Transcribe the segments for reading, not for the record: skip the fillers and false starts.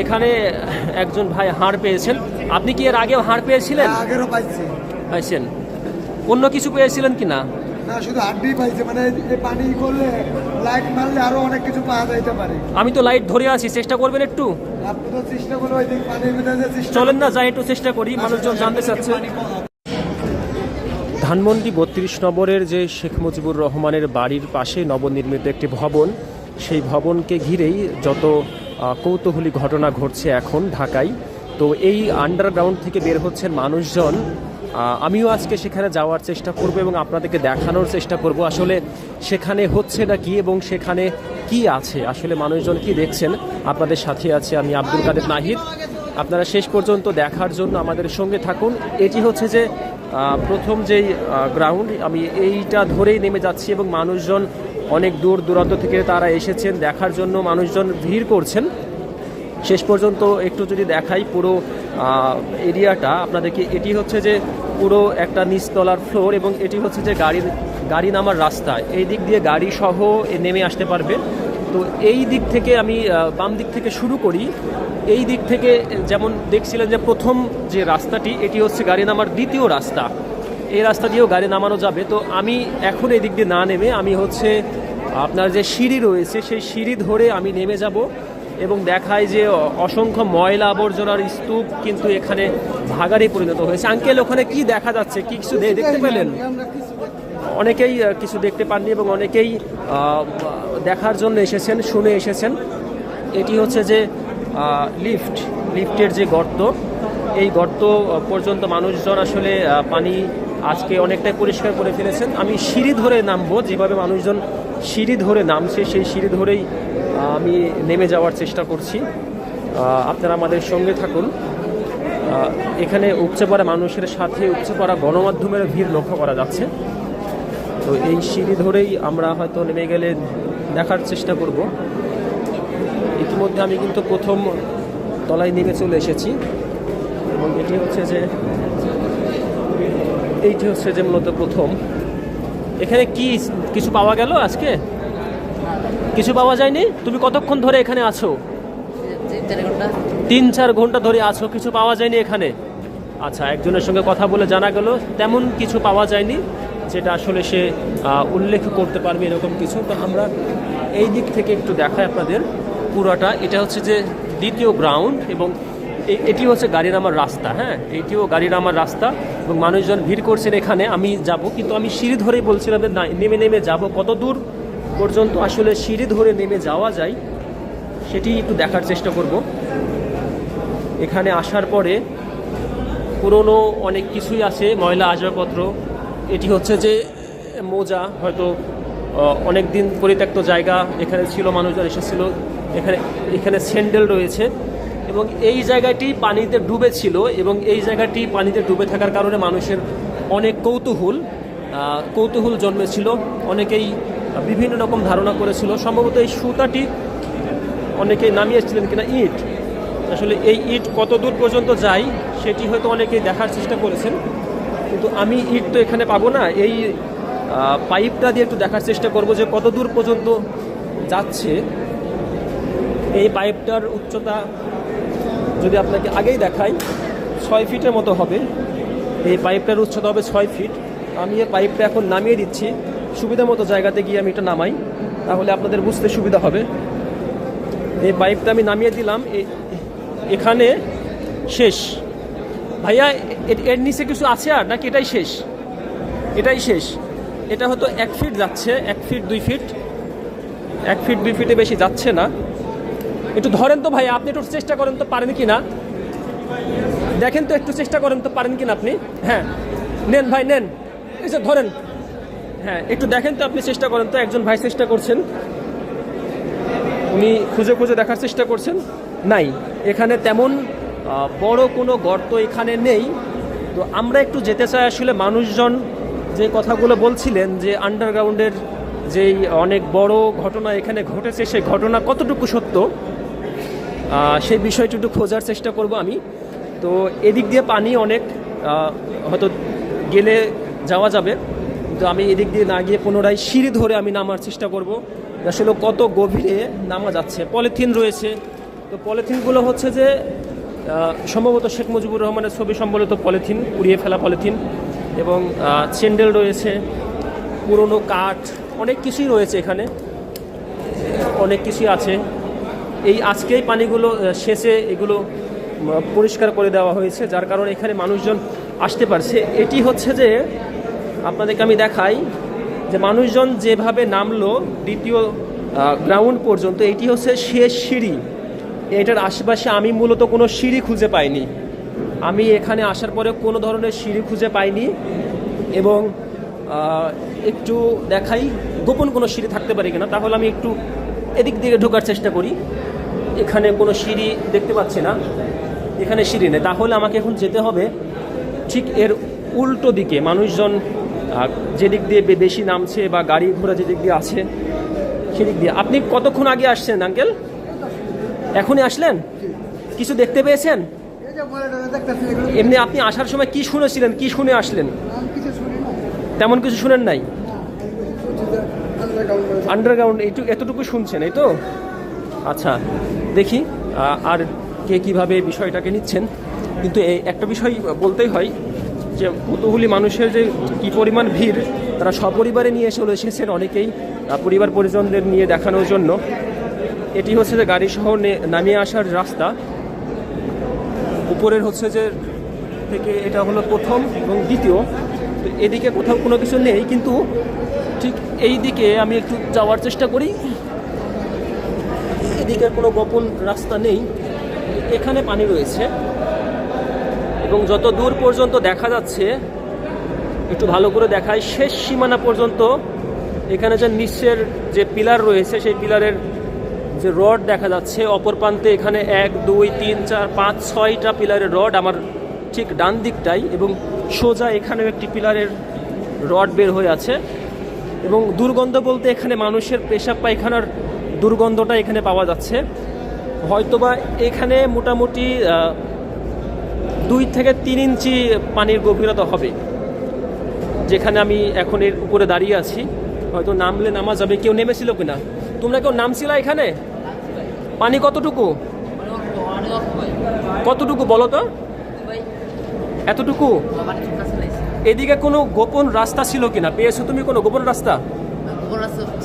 এখানে একজন ভাই হাড় পেয়েছেন। আপনি কি এর আগেও হাড় পেয়েছিলেন? আগেরও পাইছি। পাইছেন? অন্য কিছু পেয়েছিলেন কি না? না, শুধু হাড্ডি পাইছে। মানে এই পানি করলে, লাইট মারলে আরো অনেক কিছু পাওয়া যাইতে পারে। আমি তো লাইট ধরে আছি, চেষ্টা করবেন একটু। আপনি তো চেষ্টা করলে ওই দিক পানির ভিতরে চেষ্টা চলেন না, যাই একটু চেষ্টা করি, মানুষজন জানতে চাচ্ছে। ধানমন্ডি ৩২ নম্বরের যে শেখ মুজিবুর রহমানের বাড়ির পাশে নবনির্মিত একটি ভবন, সেই ভবনকে ঘিরেই যত কৌতূহলী ঘটনা ঘটছে এখন ঢাকায়। তো এই আন্ডারগ্রাউন্ড থেকে বের হচ্ছেন মানুষজন। আমিও আজকে সেখানে যাওয়ার চেষ্টা করব এবং আপনাদেরকে দেখানোর চেষ্টা করব আসলে সেখানে হচ্ছে না কি এবং সেখানে কি আছে, আসলে মানুষজন কি দেখছেন। আপনাদের সাথে আছে আমি আব্দুল কাদের নাহিদ। আপনারা শেষ পর্যন্ত দেখার জন্য আমাদের সঙ্গে থাকুন। এটি হচ্ছে যে প্রথম যেই গ্রাউন্ড, আমি এইটা ধরেই নেমে যাচ্ছি এবং মানুষজন অনেক দূর দূরান্ত থেকে তারা এসেছেন দেখার জন্য, মানুষজন ভিড় করছেন। শেষ পর্যন্ত একটু যদি দেখাই পুরো এরিয়াটা আপনাদেরকে, এটি হচ্ছে যে পুরো একটা নিচতলার ফ্লোর এবং এটি হচ্ছে যে গাড়ি নামার রাস্তা। এই দিক দিয়ে গাড়ি সহ নেমে আসতে পারবে। তো এই দিক থেকে আমি বাম দিক থেকে শুরু করি। এই দিক থেকে যেমন দেখছিলেন যে প্রথম যে রাস্তাটি, এটি হচ্ছে গাড়ি নামার দ্বিতীয় রাস্তা। এই রাস্তা দিয়েও গাড়ি নামানো যাবে। তো আমি এখন এই দিক দিয়ে না নেমে আমি হচ্ছে আপনার যে সিঁড়ি রয়েছে সেই সিঁড়ি ধরে আমি নেমে যাব এবং দেখায় যে অসংখ্য ময়লা আবর্জনার স্তূপ কিন্তু এখানে ভাগাড়ে পরিণত হয়েছে। আঙ্কেল, ওখানে কি দেখা যাচ্ছে, কি কিছু দেখতে পেলেন? অনেকেই কিছু দেখতে পাননি এবং অনেকেই দেখার জন্য এসেছেন, শুনে এসেছেন। এটি হচ্ছে যে লিফটের যে গর্ত, এই গর্ত পর্যন্ত মানুষজন আসলে পানি আজকে অনেকটাই পরিষ্কার করে ফেলেছেন। আমি সিঁড়ি ধরে নামবো, যেভাবে মানুষজন সিঁড়ি ধরে নামছে সেই সিঁড়ি ধরেই আমি নেমে যাওয়ার চেষ্টা করছি। আপনারা আমাদের সঙ্গে থাকুন। এখানে উপচে পড়া মানুষের সাথে উপচে পড়া গণমাধ্যমের ভিড় লক্ষ্য করা যাচ্ছে। তো এই সিঁড়ি ধরেই আমরা হয়তো নেমে গেলে দেখার চেষ্টা করব। ইতিমধ্যে আমি কিন্তু প্রথম তলায় নেমে চলে এসেছি এবং এইটি হচ্ছে যে মূলত প্রথম। এখানে কি কিছু পাওয়া গেল আজকে? কিছু পাওয়া যায়নি? তুমি কতক্ষণ ধরে এখানে আছো? 3-4 ঘন্টা ধরে আছো, কিছু পাওয়া যায়নি এখানে? আচ্ছা, একজনের সঙ্গে কথা বলে জানা গেল তেমন কিছু পাওয়া যায়নি, যেটা আসলে সে উল্লেখ করতে পারবে এরকম কিছু। তো আমরা এই দিক থেকে একটু দেখাই আপনাদের পুরোটা। এটা হচ্ছে যে দ্বিতীয় গ্রাউন্ড এবং এটি হচ্ছে গাড়ি নামার রাস্তা। হ্যাঁ, এটিও গাড়ি নামার রাস্তা এবং মানুষজন ভিড় করছেন এখানে। আমি যাব, কিন্তু আমি সিঁড়ি ধরেই বলছিলাম যে না, নেমে যাব। কত দূর পর্যন্ত আসলে সিঁড়ি ধরে নেমে যাওয়া যায় সেটি একটু দেখার চেষ্টা করব। এখানে আসার পরে পুরনো অনেক কিছুই আছে, ময়লা আসবাবপত্র। এটি হচ্ছে যে মোজা, হয়তো অনেক দিন পরিত্যক্ত জায়গা, এখানে ছিল, মানুষজন এসেছিল। এখানে স্যান্ডেল রয়েছে এবং এই জায়গাটি পানিতে ডুবে ছিল এবং এই জায়গাটি পানিতে ডুবে থাকার কারণে মানুষের অনেক কৌতূহল জন্মেছিল। অনেকেই বিভিন্ন রকম ধারণা করেছিল, সম্ভবত এই সুতাটি অনেকেই নামিয়েছিলেন কিনা ইট। আসলে এই ইট কত দূর পর্যন্ত যায় সেটি হয়তো অনেকেই দেখার চেষ্টা করেছেন, কিন্তু আমি ইট তো এখানে পাবো না। এই পাইপটা দিয়ে একটু দেখার চেষ্টা করব যে কত দূর পর্যন্ত যাচ্ছে। এই পাইপটার উচ্চতা যদি আপনাকে আগেই দেখাই 6 ফিটের মতো হবে। এই পাইপটার উচ্চতা হবে 6 ফিট। আমি এই পাইপটা এখন নামিয়ে দিচ্ছি, সুবিধা মতো জায়গাতে গিয়ে আমি এটা নামাই, তাহলে আপনাদের বুঝতে সুবিধা হবে। এই পাইপটা আমি নামিয়ে দিলাম, এখানে শেষ। ভাইয়া, এর নিচে কিছু আছে আর নাকি এটাই শেষ? এটাই শেষ। এটা হয়তো 1 ফিট যাচ্ছে, 1 ফিট 2 ফিট, 1 ফিট 2 ফিটে বেশি যাচ্ছে না। একটু ধরেন তো ভাই, আপনি একটু চেষ্টা করেন তো, পারেন কি না দেখেন তো, একটু চেষ্টা করেন তো, পারেন কিনা আপনি? হ্যাঁ, নেন ভাই, নেন, এই যে ধরেন। হ্যাঁ, একটু দেখেন তো, আপনি চেষ্টা করেন তো। একজন ভাই চেষ্টা করছেন, উনি খুঁজে খুঁজে দেখার চেষ্টা করছেন। নাই, এখানে তেমন বড় কোনো গর্ত এখানে নেই। তো আমরা একটু যেতে চাই আসলে মানুষজন যে কথাগুলো বলছিলেন যে আন্ডারগ্রাউন্ডের যেই অনেক বড় ঘটনা এখানে ঘটেছে, সেই ঘটনা কতটুকু সত্য সেই বিষয়টি একটু খোঁজার চেষ্টা করব আমি। তো এদিক দিয়ে পানি অনেক, হয়তো গেলে যাওয়া যাবে, কিন্তু আমি এদিক দিয়ে না গিয়ে পুনরায় সিঁড়ি ধরে আমি নামার চেষ্টা করব। আসলে কত গভীরে নামা যাচ্ছে। পলিথিন রয়েছে, তো পলিথিনগুলো হচ্ছে যে সম্ভবত শেখ মুজিবুর রহমানের ছবি সম্বলিত পলিথিন, পুড়িয়ে ফেলা পলিথিন, এবং চেন্ডেল রয়েছে, পুরনো কাঠ, অনেক কিছুই রয়েছে এখানে, অনেক কিছুই আছে। এই আজকেই পানিগুলো সেচে এগুলো পরিষ্কার করে দেওয়া হয়েছে, যার কারণে এখানে মানুষজন আসতে পারছে। এটি হচ্ছে যে আপনাদেরকে আমি দেখাই যে মানুষজন যেভাবে নামলো দ্বিতীয় গ্রাউন্ড পর্যন্ত, এটি হচ্ছে শেষ সিঁড়ি। এটার আশেপাশে আমি মূলত কোনো সিঁড়ি খুঁজে পাইনি, আমি এখানে আসার পরে কোনো ধরনের সিঁড়ি খুঁজে পাইনি। এবং একটু দেখাই গোপন কোনো সিঁড়ি থাকতে পারে কিনা, তাহলে আমি একটু এদিক দিকে ঢোকার চেষ্টা করি। এখানে কোনো সিঁড়ি দেখতে পাচ্ছি না, এখানে সিঁড়ি নেই, তাহলে আমাকে এখন যেতে হবে ঠিক এর উল্টো দিকে। মানুষজন যেদিক দিয়ে বেশি নামছে বা গাড়ি ঘোড়া যেদিক দিয়ে আছে সেদিক দিয়ে। আপনি কতক্ষণ আগে আসছেন আঙ্কেল? এখনই আসলেন? কিছু দেখতে পেয়েছেন? এই যে বলে দেখতেছি এগুলো এমনি আপনি আসার সময় কি শুনেছিলেন, কি শুনে আসলেন? আমি কিছু শুনি না। তেমন কিছু শুনেন নাই? আন্ডারগ্রাউন্ড আন্ডারগ্রাউন্ড এতটুকু শুনছেন, এই তো? আচ্ছা, দেখি আর কে কিভাবে বিষয়টাকে নিচ্ছেন। কিন্তু এই একটা বিষয় বলতেই হয় যে কতগুলি মানুষের যে কী পরিমাণ ভিড়, তারা সপরিবারে নিয়ে চলে এসেছেন অনেকেই, পরিবার পরিজনদের নিয়ে দেখানোর জন্য। এটি হচ্ছে যে গাড়ি সহ নামিয়ে আসার রাস্তা। উপরের হচ্ছে যে থেকে এটা হলো প্রথম এবং দ্বিতীয়। তো এদিকে কোথাও কোনো কিছু নেই, কিন্তু ঠিক এই দিকে আমি একটু যাওয়ার চেষ্টা করি। এদিকে কোনো গোপন রাস্তা নেই, এখানে পানি রয়েছে এবং যত দূর পর্যন্ত দেখা যাচ্ছে, একটু ভালো করে দেখায়, শেষ সীমানা পর্যন্ত এখানে যে নিচের যে পিলার রয়েছে সেই পিলারের যে রড দেখা যাচ্ছে। অপর প্রান্তে এখানে 1 2 3 4 5 6টা পিলারের রড আমার ঠিক ডান দিকটাই, এবং সোজা এখানেও একটি পিলারের রড বের হয়ে আছে। এবং দুর্গন্ধ বলতে এখানে মানুষের পেশাব পায়খানার দুর্গন্ধটা এখানে পাওয়া যাচ্ছে। হয়তোবা এখানে মোটামুটি 2 থেকে 3 ইঞ্চি পানির গভীরতা হবে, যেখানে আমি এখন এর উপরে দাঁড়িয়ে আছি। হয়তো নামলে নামা যাবে। কেউ নেমেছিল কিনা? তোমরা কেউ নামছিলা এখানে? পানি কতটুকু কতটুকু বলো তো? এতটুকু? এদিকে কোনো গোপন রাস্তা ছিল কিনা? পেয়েছো তুমি কোনো গোপন রাস্তা?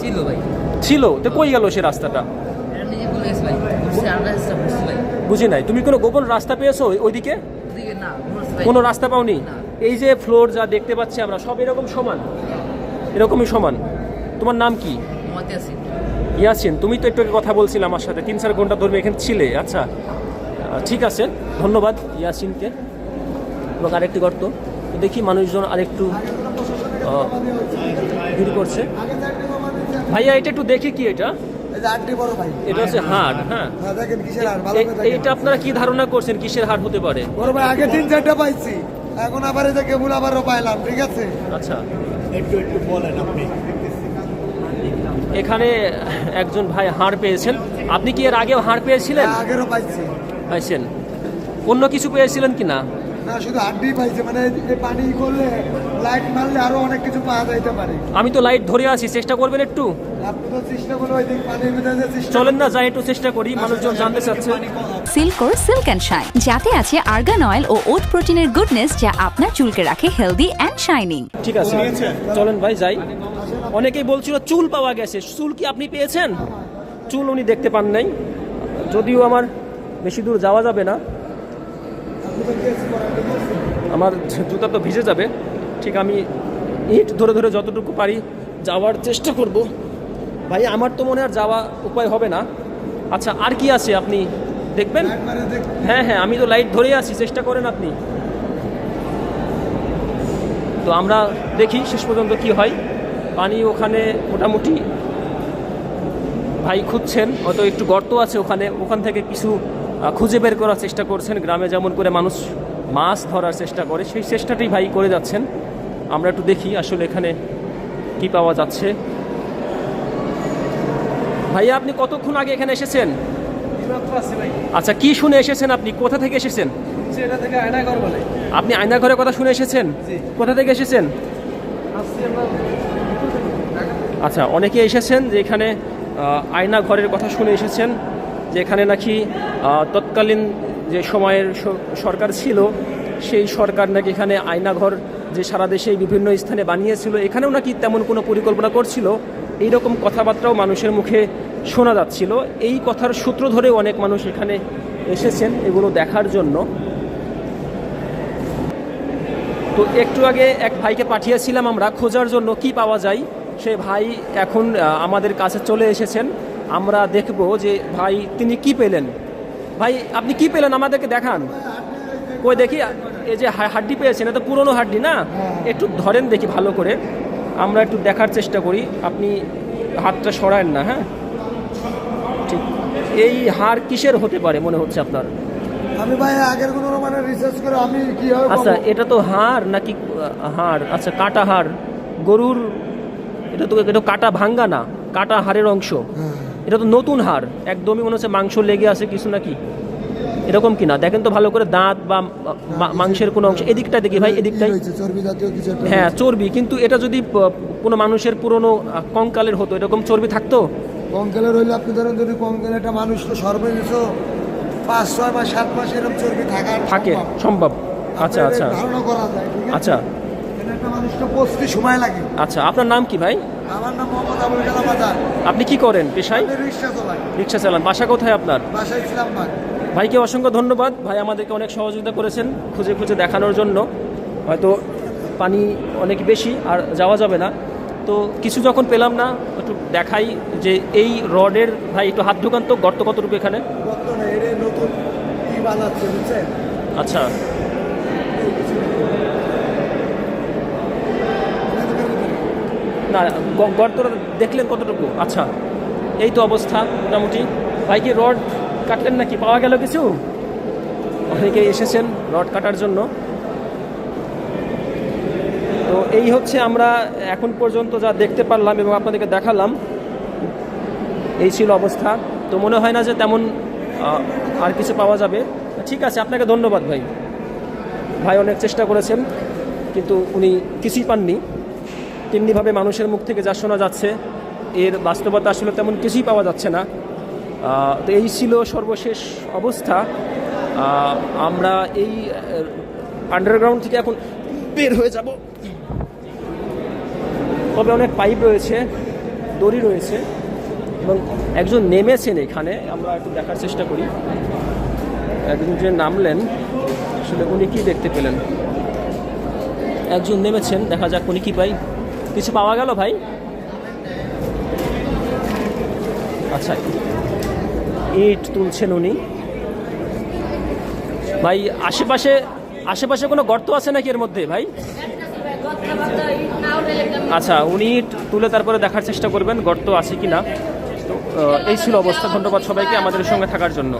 ছিল ভাই, ছিল, তো কই গেল সে রাস্তাটা? এটা নিজে বলে গেছে ভাই, বুঝছি আমরা চেষ্টা করছি ভাই। বুঝি নাই। তুমি কোনো গোপন রাস্তা পেয়েছো ওইদিকে? ওদিকে না বলছি ভাই, কোনো রাস্তা পাওনি? না। এই যে ফ্লোর যা দেখতে পাচ্ছি আমরা সব এরকম সমান, এরকমই সমান। তোমার নাম কি? মতে আছি। ইয়াসিন, তুমি তো একটু আগে কথা বলছিলে আমার সাথে, 3-4 ঘন্টা ধরে এখানে ছিলে। আচ্ছা, ঠিক আছে, ধন্যবাদ ইয়াসিনকে। এবং আরেকটি গর্ত দেখি, মানুষজন আরেকটু ভিড় করছে। আগে চারটে কমা দিচ্ছে। ভাইয়া এটা একটু দেখি, কি এটা? এই যে আটটি বড় ভাই। এটা হচ্ছে হাড়। হ্যাঁ, হ্যাঁ, দেখেন কিসের আর ভালো করে দেখেন। এইটা আপনারা কি ধারণা করছেন কিসের হাড় হতে পারে? বড় ভাই আগে 3-4টা পাইছি, এখন আবার এই যে কেবল আবারও পাইলাম, ঠিক আছে? আচ্ছা, একটু বলেন আপনি। এখানে একজন ভাই হাড় পেয়েছেন। আপনি কি এর আগেও হাড় পেয়েছিলেন? হ্যাঁ, আগেরও পাইছি। পাইছেন? অন্য কিছু পেয়েছিলেন কি না? না, শুধু হাড্ডি পাইছে, মানে এই পানি করলে লাইট মারলে আরো অনেক কিছু পাওয়া যাইতে পারে। আমি তো লাইট ধরে আছি, চেষ্টা করবেন একটু? আপনি তো চেষ্টা করে ওই দিক পানির ভিতরে যে চেষ্টা চলেন না, যাই একটু চেষ্টা করি, মানুষজন জানতে চাচ্ছে। সিল্কোর সিল্ক অ্যান্ড শাইন, যাতে আছে আর্গান অয়েল ও ওট প্রোটিনের গুডনেস, যা আপনার চুলকে রাখে হেলদি অ্যান্ড শাইনিং। ঠিক আছে, চলেন ভাই যাই। অনেকেই বলছিল চুল পাওয়া গেছে, চুল কি আপনি পেয়েছেন? চুল উনি দেখতে পান নাই, যদিও আমার বেশি দূর যাওয়া যাবে না, আমার জুতা তো ভিজে যাবে। ঠিক আমি ইট ধরে ধরে যতটুকু পারি যাওয়ার চেষ্টা করব। ভাই আমার তো মনে আর যাওয়া উপায় হবে না। আচ্ছা, আর কি আছে আপনি দেখবেন? লাইট মারে দেখ। হ্যাঁ হ্যাঁ, আমি তো লাইট ধরেই আছি, চেষ্টা করেন আপনি। তো আমরা দেখি শেষ পর্যন্ত কি হয়। পানি ওখানে মোটামুটি ভাই খুঁজছেন, হয়তো একটু গর্ত আছে ওখানে, ওখান থেকে কিছু খুঁজে বের করার চেষ্টা করছেন। গ্রামে যেমন করে মানুষ মাছ ধরার চেষ্টা করে, সেই চেষ্টাটাই ভাই করে যাচ্ছেন। আমরা একটু দেখি আসলে এখানে কি পাওয়া যাচ্ছে। ভাইয়া আপনি কতক্ষণ আগে এখানে এসেছেন? আচ্ছা, কি শুনে এসেছেন আপনি? কোথা থেকে এসেছেন? এটা থেকে আয়নাঘর বলে। আপনি আয়না ঘরের কথা শুনে এসেছেন? জি। কোথা থেকে এসেছেন? আচ্ছা, অনেকে এসেছেন যে এখানে আয়না ঘরের কথা শুনে এসেছেন। যে এখানে নাকি তৎকালীন যে সময়ের সরকার ছিল সেই সরকার নাকি এখানে আয়নাঘর যে সারা দেশে বিভিন্ন স্থানে বানিয়েছিল, এখানেও নাকি তেমন কোনো পরিকল্পনা করছিল, এইরকম কথাবার্তাও মানুষের মুখে শোনা যাচ্ছিল। এই কথার সূত্র ধরে অনেক মানুষ এখানে এসেছেন এগুলো দেখার জন্য। তো একটু আগে এক ভাইকে পাঠিয়েছিলাম আমরা খোঁজার জন্য কি পাওয়া যায়, সেই ভাই এখন আমাদের কাছে চলে এসেছেন। আমরা দেখব যে ভাই তিনি কি পেলেন। ভাই আপনি কি পেলেন আমাদেরকে দেখান, কই দেখি। এই যে হাড্ডি পেয়েছেন, এটা তো পুরনো হাড্ডি না, একটু ধরেন দেখি ভালো করে, আমরা একটু দেখার চেষ্টা করি। আপনি হাতটা সরায়েন না, হ্যাঁ ঠিক। এই হাড় কিসের হতে পারে মনে হচ্ছে আপনার? আমি ভাই আগের কোনো মানে রিসার্চ করে আমি কি হবে আচ্ছা এটা তো হাড় নাকি হাড়? আচ্ছা কাটা হাড় গরুর, এটা তো কাটা ভাঙ্গা না, কাটা হাড়ের অংশ। এটা তো নতুন হাড়, একদমই মনে হচ্ছে মাংস লেগে আছে কিছু নাকি, এরকম কিনা দেখেন তো ভালো করে, দাঁত বা মাংসের কোনো অংশ। এদিকটা দেখি ভাই, এদিকটাই চর্বি জাতীয় কিছু একটা। হ্যাঁ চর্বি, কিন্তু এটা যদি কোনো মানুষের পুরনো কঙ্কালের হতো, এরকম চর্বি থাকতো? কঙ্কালের হইলে আপনি ধরেন যদি কঙ্কাল একটা মানুষ তো সর্বনিম্ন 5-6 মাস 7 মাস এরকম চর্বি থাকে সম্ভব। আচ্ছা আচ্ছা ধারণা করা যায়, ঠিক আছে? আচ্ছা একটা মানুষকে পচতে সময় লাগে। আচ্ছা আপনার নাম কি ভাই? আমার নাম মোহাম্মদ আবুল কালাম আজাদ। আপনি কি করেন পেশায়? আমি রিক্সা চালাই। রিক্সা চালান। বাসা কোথায় আপনার? বাসায় ইসলামবাগ। ভাইকে অসংখ্য ধন্যবাদ, ভাই আমাদেরকে অনেক সহযোগিতা করেছেন খুঁজে খুঁজে দেখানোর জন্য। হয়তো পানি অনেক বেশি আর যাওয়া যাবে না, তো কিছু যখন পেলাম না একটু দেখাই যে এই রডের, ভাই একটু হাত ঢুকান তো, গর্ত কতটুকু এখানে? বর্তমানে এটা নতুন ই বানাচ্ছে, বুঝছেন? আচ্ছা না গর্তটা দেখলেন কতটুকু? আচ্ছা এই তো অবস্থা মোটামুটি। ভাই কি রড কাটলেন নাকি? পাওয়া গেল কিছু? অনেকে এসেছেন রড কাটার জন্য। তো এই হচ্ছে আমরা এখন পর্যন্ত যা দেখতে পারলাম এবং আপনাদেরকে দেখালাম, এই ছিল অবস্থা। তো মনে হয় না যে তেমন আর কিছু পাওয়া যাবে। ঠিক আছে, আপনাকে ধন্যবাদ ভাই। ভাই অনেক চেষ্টা করেছেন কিন্তু উনি কিছুই পাননি। তেমনিভাবে মানুষের মুখ থেকে যা শোনা যাচ্ছে এর বাস্তবতা আসলে তেমন কিছুই পাওয়া যাচ্ছে না। তো এই ছিল সর্বশেষ অবস্থা। আমরা এই আন্ডারগ্রাউন্ড থেকে এখন বের হয়ে যাব। তবে অনেক পাইপ রয়েছে, দড়ি রয়েছে এবং একজন নেমেছেন এখানে, আমরা একটু দেখার চেষ্টা করি। একজন যে নামলেন আসলে উনি কি দেখতে পেলেন? একজন নেমেছেন, দেখা যাক উনি কি পাই। কিছু পাওয়া গেল ভাই? আচ্ছা ইট তুলছেন উনি। ভাই আশেপাশে কোনো গর্ত আছে নাকি এর মধ্যে ভাই? আচ্ছা উনি ইট তুলে তারপরে দেখার চেষ্টা করবেন গর্ত আছে কিনা। তো এই ছিল অবস্থা। ধন্যবাদ সবাইকে আমাদের সঙ্গে থাকার জন্য।